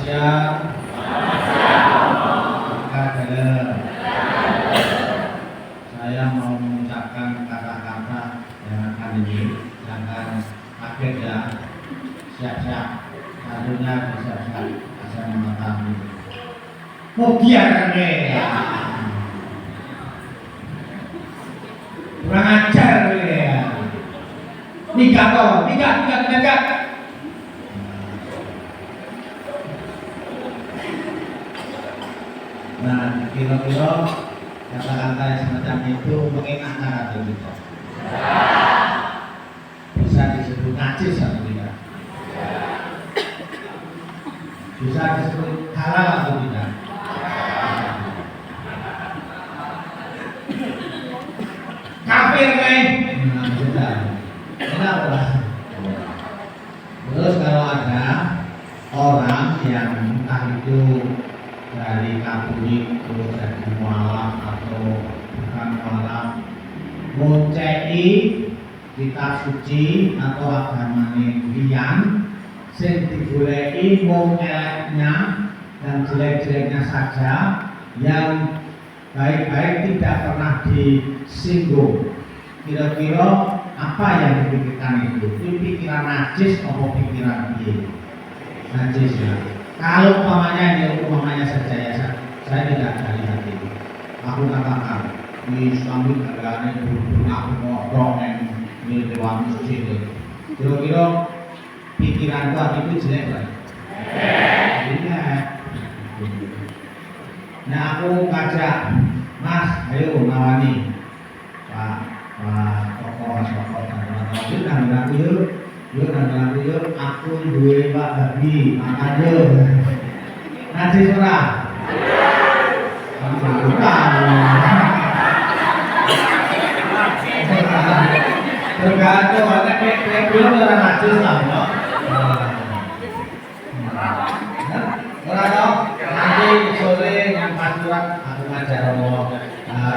siang. Dalam. Saya mau mengucapkan kata-kata yang akan jangan kaget ya. Siap-siap. Satunya siap-siap. Saya mengetahui. Mau biar ya. Kurang ajar ya. Nikah. Nah, kira-kira kata-kata yang semacam itu mengenakan atau tidak? Bisa disebut najis atau tidak? Bisa disebut halal atau tidak? Kafir kan? Nah, sudah. Kenapa? Terus kalau ada orang yang entah itu dari Katolik terus dari mualaf atau bukan mualaf ngocei kitab suci atau agama liyan sing digoleki mung eleknya dan jelek-jeleknya saja, yang baik-baik tidak pernah disinggung. Kira-kira apa yang dipikirkan itu? Itu pikiran najis atau pikiran piye? Najis ya. Kalau umpamanya saja ya, saya tidak dari hati. Aku katakan di Islam negaranya dulu aku ngorong yang milik dewa masjid. Kira-kira pikiran itu jelek kan? Iya. Nah aku ngajak Mas, ayo nawani Pak tokoh yuk aku duwe Pak Babi makan yuk. Najis ora? Bukan. Tergantung ada kayak belum orang najis lah ya. Ora dong. Nanti sore yang pasuran aku ngajar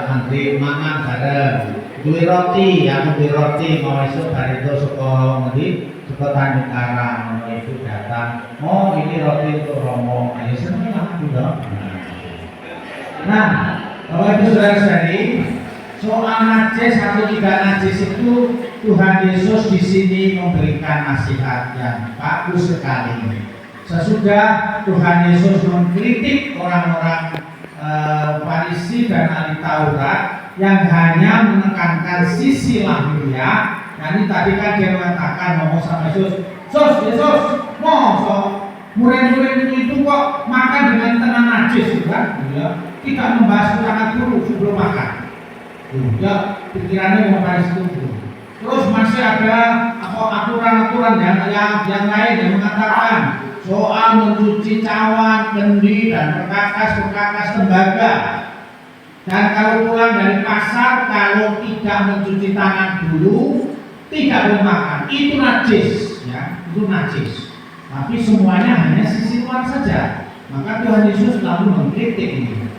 nanti mangan bareng. Duwe roti, aku duwe roti mau esuk hari itu suka ngendi? Suka Tanjung Karang, itu datang. Oh ini roti untuk Romo, ayo seneng lah juga. Nah, kalau itu saudara-saudari, soal najis atau tidak najis itu Tuhan Yesus di sini memberikan nasihat yang bagus sekali. Sesudah Tuhan Yesus mengkritik orang-orang Farisi dan ahli Taurat yang hanya menekankan sisi lahiriah. Nanti tadi kan dia mengatakan ngomong sama Yesus, Yesus, murid-murid itu kok makan dengan tangan najis, kan? Ya, tidak membasuh tangan dulu sebelum makan. Ya, pikirannya mau Farisi itu. Terus masih ada aturan-aturan yang lain yang mengatakan soal mencuci cawan, kendi, dan perkakas tembaga. Dan kalau pulang dari pasar, kalau tidak mencuci tangan dulu, tidak boleh makan. Itu najis, ya, itu najis. Tapi semuanya hanya sisi luar saja. Maka Tuhan Yesus lalu mengkritik ini.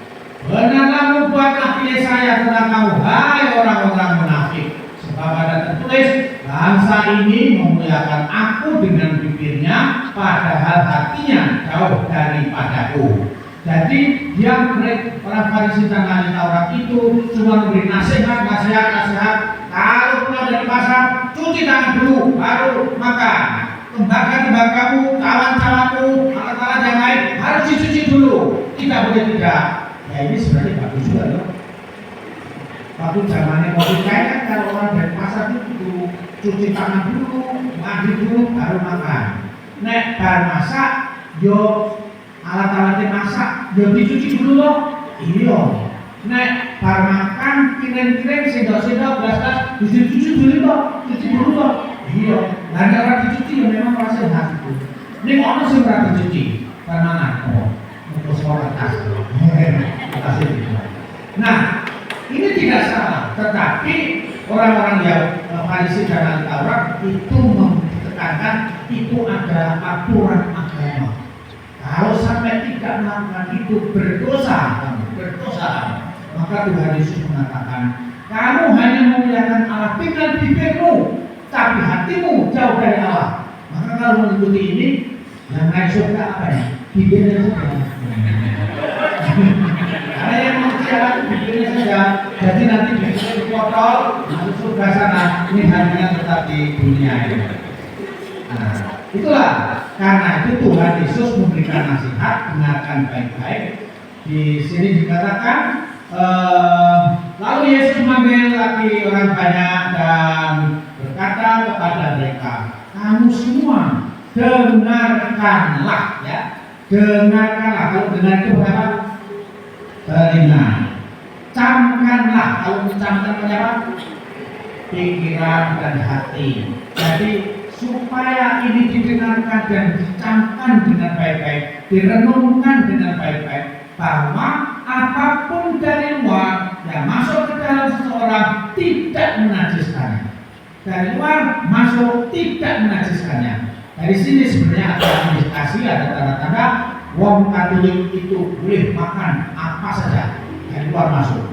Benarlah membuatlah pilih saya tentang kamu, hai orang-orang munafik. Sebab ada tertulis, bangsa ini memuliakan aku dengan bibirnya, padahal hatinya jauh daripadaku. Jadi orang Farisi dan ahli Taurat itu cuma memberi nasihat. Kalau pulang dari pasar, cuci tangan dulu, baru makan. Tembakamu, cawan-cawanmu, alat-alat yang lain harus dicuci dulu. Tidak boleh tidak. Ya ini sebenarnya bagus juga loh. Waktu zamannya COVID kan kalau orang dari pasar itu cuci tangan dulu, mandi dulu, baru makan. Nek bar masak, yo alat-alatnya masak, yo dicuci dulu loh. Iya. Nek bar makan, piring-piring, sendok-sendok, gelas-gelas, dicuci dulu loh, cuci dulu loh. Iya. Nah orang dicuci ya memang rasa hati itu. Ini orang sih pernah dicuci, bar mana? Oh, untuk sekolah tas. Nah, ini tidak salah, tetapi orang-orang yang Farisi dan ahli Taurat itu ditekankan itu adalah aturan agama. Kalau sampai tidak melakukan itu berdosa, maka Tuhan Yesus mengatakan, kamu hanya memuliakan Allah dengan bibirmu, tapi hatimu jauh dari Allah. Maka kalau mengikuti ini, yang naik surga apa ya? bibirnya saja. Karena yang manusia bibirnya saja, jadi nanti bibirnya dipotong, masuk surga sana, ini hanya tetap di dunia ini. Nah, itulah karena itu Tuhan Yesus memberikan nasihat, dengarkan baik-baik. Di sini dikatakan, lalu Yesus memanggil lagi orang banyak dan berkata kepada mereka, kamu semua dengarkanlah, ya, dengarkanlah. Kalau dengar itu berapa? Telinga. Camkanlah. Kalau dicamkan apa? Pikiran dan hati. Jadi supaya ini didengarkan dan dicamkan dengan baik-baik, direnungkan dengan baik-baik, bahwa apapun dari luar yang masuk ke dalam seseorang tidak menajiskannya. Dari luar masuk tidak menajiskannya. Dari sini sebenarnya ada indikasi, ada tanda-tanda wong Katolik itu boleh makan apa saja dari luar masuk,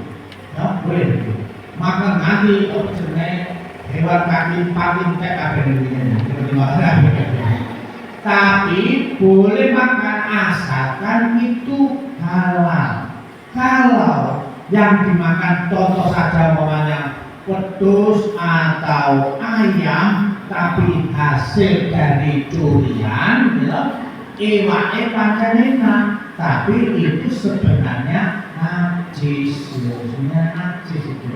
ya boleh itu. Makan nanti sebenarnya hewan kaki paling kayak apa ini, tapi boleh makan asalkan itu halal. Kalau yang dimakan contoh saja namanya wedhus atau ayam, tapi hasil dari curian, ya, iwake pancen enak, tapi itu sebenarnya najis, sebenarnya najis itu.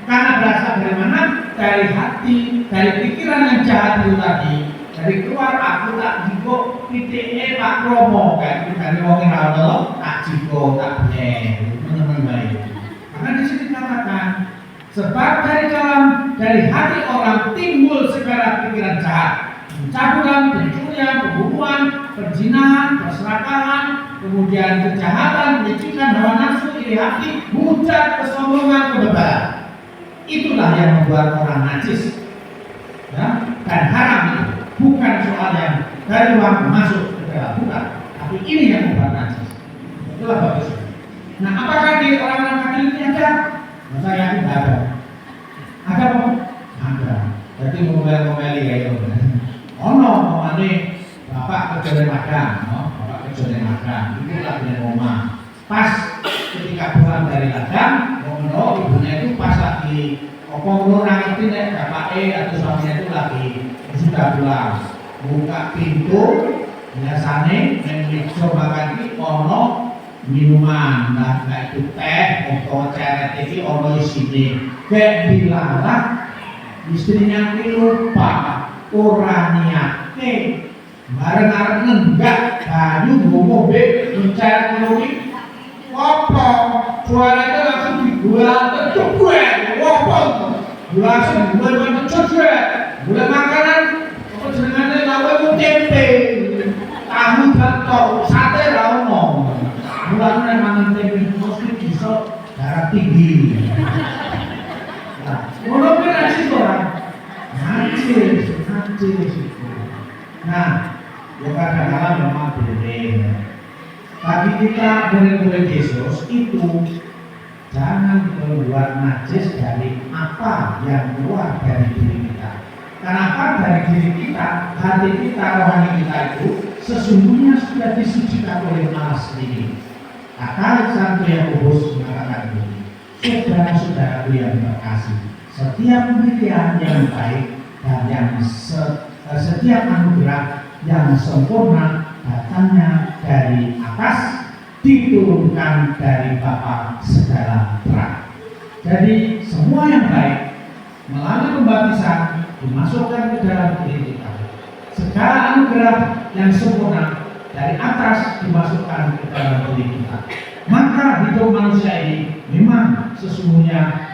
Karena berasal dari mana? Dari hati, dari pikiran yang jahat itu tadi. Dari keluar aku tak jiko pitike Pak Kromo kan dari wong ora ono tak jiko tak blen meneng bae. Maka di sini dikatakan sebab dari hati orang timbul segala pikiran jahat, pencabulan, pencurian, pembunuhan, perzinahan, perserakahan, kemudian kejahatan, kelicikan, hawa nafsu, iri hati, hujat, kesombongan, kebebalan. Itulah yang membuat orang najis, ya, dan haram itu. Bukan soal yang dari luar masuk ke dalam, bukan, tapi ini yang membuat najis. Itulah bagus. Nah, apakah di orang-orang Katolik ini ada? Saya yakin ada. Ada apa? Ada. Jadi ngomel-ngomeli kayak itu. Ono ngomane bapak kerja magang, bapak kerja magang. Itu lagi di rumah. Pas ketika pulang dari ladang, ngono ibunya itu pas lagi ngomong ngerti nek bapake atau suaminya itu lagi sudah pulang, buka pintu, biasanya yang dicoba lagi ono minuman, nah itu teh, atau ceret ini ono isine, kayak bilanglah istrinya ini lupa, orang niatnya, bareng-bareng enggak, banyu ngombe, mencari ngelui, apa, suaranya langsung dibuat, tentu gue, apa, langsung dibuat gue, mulai makanan, apa jenengannya lawe tempe, tahu batok, sate rauno, mulai mangan tempe mesti bisa darah tinggi. Nah, kalau najis orang, najis. Nah, ya kadang-kadang memang boleh. Bagi kita murid-murid Yesus itu jangan keluar najis dari apa yang keluar dari diri kita. Kenapa? Dari diri kita, hati kita, rohani kita itu sesungguhnya sudah disucikan oleh Allah sendiri. Kata Santo Yakobus mengatakan begini, saudara-saudaraku yang terkasih, setiap pemberian yang baik dan yang setiap anugerah yang sempurna datangnya dari atas, diturunkan dari Bapa segala terang. Jadi semua yang baik melalui pembaptisan dimasukkan ke dalam diri kita. Segala anugerah yang sempurna dari atas dimasukkan ke dalam diri kita. Maka hidup manusia ini memang sesungguhnya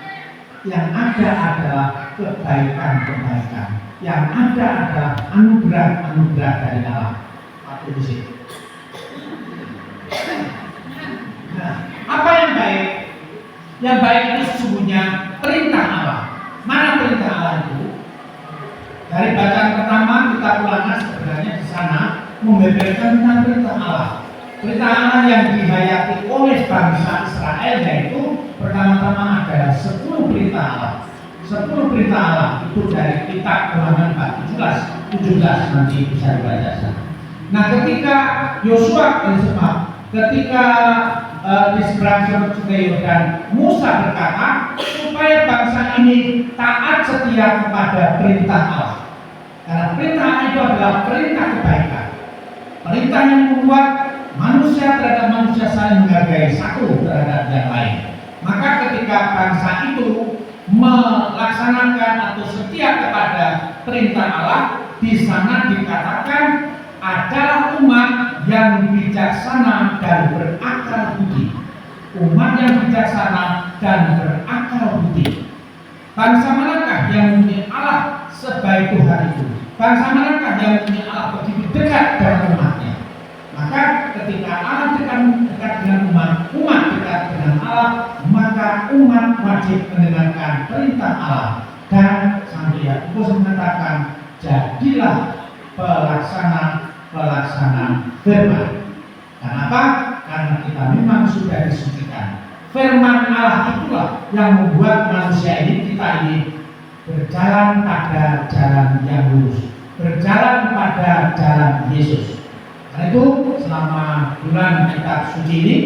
yang ada adalah kebaikan-kebaikan. Yang ada adalah anugerah-anugerah dari Allah. Waktu di sini. Nah, apa yang baik? Yang baik itu sesungguhnya perintah Allah. Mana perintah Allah itu? Dari bacaan pertama kita ulangan sebenarnya di sana membeberkan tentang perintah Allah. Perintah Allah yang dihayati oleh bangsa Israel yaitu pertama-tama adalah 10 perintah Allah. 10 perintah Allah itu dari kitab Kemahangan 17 nanti bisa dibaca. Nah, ketika Yosua ketika di seberang Sungai Yordan, Musa berkata supaya bangsa ini taat setia kepada perintah Allah. Karena perintah itu adalah perintah kebaikan, perintah yang membuat manusia terhadap manusia saling menghargai satu terhadap yang lain. Maka ketika bangsa itu melaksanakan atau setia kepada perintah Allah, di sana dikatakan adalah umat yang bijaksana dan berakal budi. Umat yang bijaksana dan berakal budi. Bangsa manakah yang mempunyai Allah sebaik Tuhan itu? Bangsa manakah yang mempunyai Allah begitu dekat dengan umatnya? Maka ketika Allah dekat dengan umat dekat dengan Allah, maka umat wajib mendengarkan perintah Allah. Dan Sang Yakobus mengatakan, jadilah pelaksana firman. Kenapa? Karena kita memang sudah disucikan. Firman Allah itulah yang membuat manusia ini, kita ini berjalan pada jalan yang lurus, berjalan pada jalan Yesus. Karena itu selama bulan kitab suci ini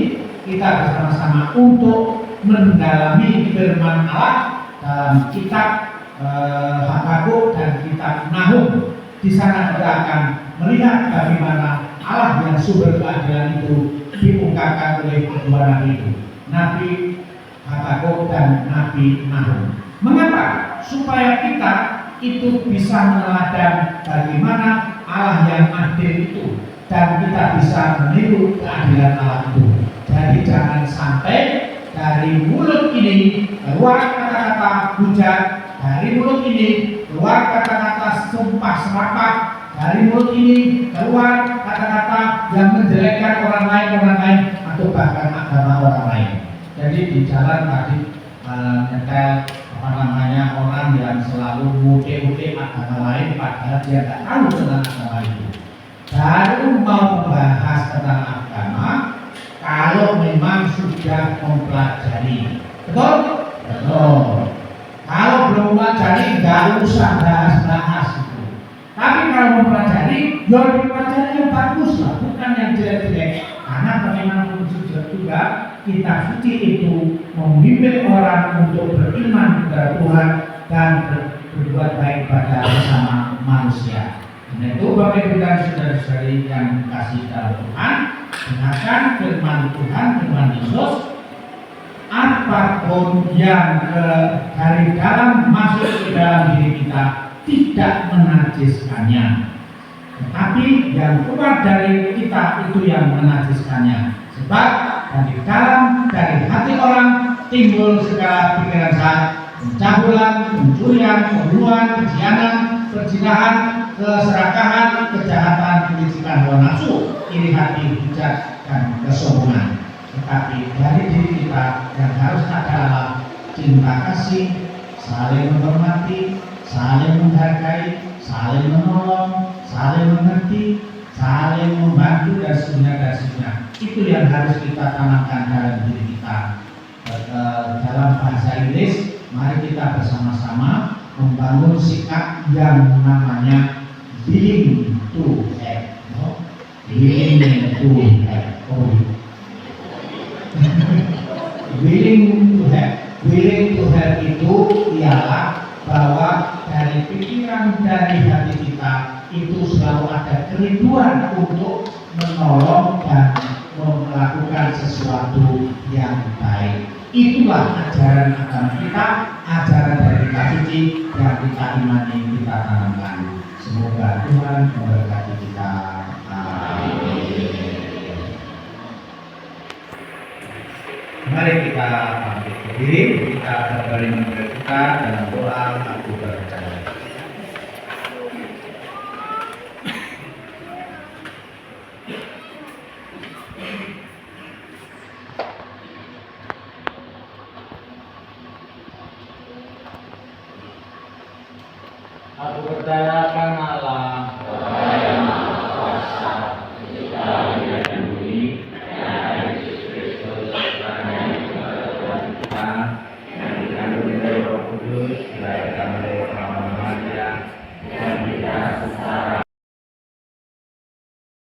kita bersama-sama untuk mendalami firman Allah dalam kitab Habakuk dan kitab Nahum. Di sana kita akan melihat bagaimana Allah yang sumber keadilan itu diungkapkan oleh kedua nabi itu, Nabi Habakuk dan Nabi Nahum. Mengapa? Supaya kita itu bisa meneladan bagaimana Allah yang adil itu, dan kita bisa meniru keadilan Allah itu. Jadi jangan sampai dari mulut ini keluar kata-kata hujat, dari mulut ini keluar kata-kata sumpah serapah, dari mulut ini keluar kata-kata yang menjelekkan orang lain atau bahkan agama orang lain. Jadi di jalan tadi nyetel orang yang selalu mudik agama lain padahal dia tidak tahu tentang agama itu. Baru mau membahas tentang agama kalau memang sudah mempelajari. Betul? Betul. Kalau belum mempelajari nggak usah bahas itu. Tapi kalau mempelajari, ya dipelajari yang bagus lah, bukan yang jelek-jelek. Karena bagaimanapun juga kitab suci itu membimbing orang untuk beriman kepada Tuhan dan berbuat baik pada sesama manusia. Karena itu Bapak Ibu dan saudara-saudari yang dikasihi dalam Tuhan, dengarkan firman Tuhan, firman Yesus. Apapun yang dari dalam masuk ke dalam diri kita tidak menajiskannya, tetapi yang keluar dari kita itu yang menajiskannya. Sebab dari hati orang timbul segala pikiran jahat, pencabulan, pencurian, pembunuhan, kejianan, perzinahan, keserakahan, kejahatan, kelicikan hawa nafsu, iri hati, hujat, dan kesombongan. Tetapi dari diri kita yang harus adalah cinta kasih, saling menghormati, saling menghargai, saling menolong, saling mengerti, saling membantu, dan seterusnya. Itu yang harus kita tanamkan dalam diri kita. Dalam bahasa Inggris, mari kita bersama-sama membangun sikap yang namanya willing to help. Willing to help. Willing to help itu ialah bahwa dari pikiran, dari hati kita itu selalu ada kerinduan untuk menolong dan melakukan sesuatu yang baik. Itulah ajaran agama kita, ajaran dari kitab suci yang kita imani, kita tanamkan. Semoga Tuhan memberkati kita. Amin. Mari kita bangkit berdiri, kita berbalik menghadap kita dalam doa aku percaya. Aku percaya akan Allah. Kudus, baik kami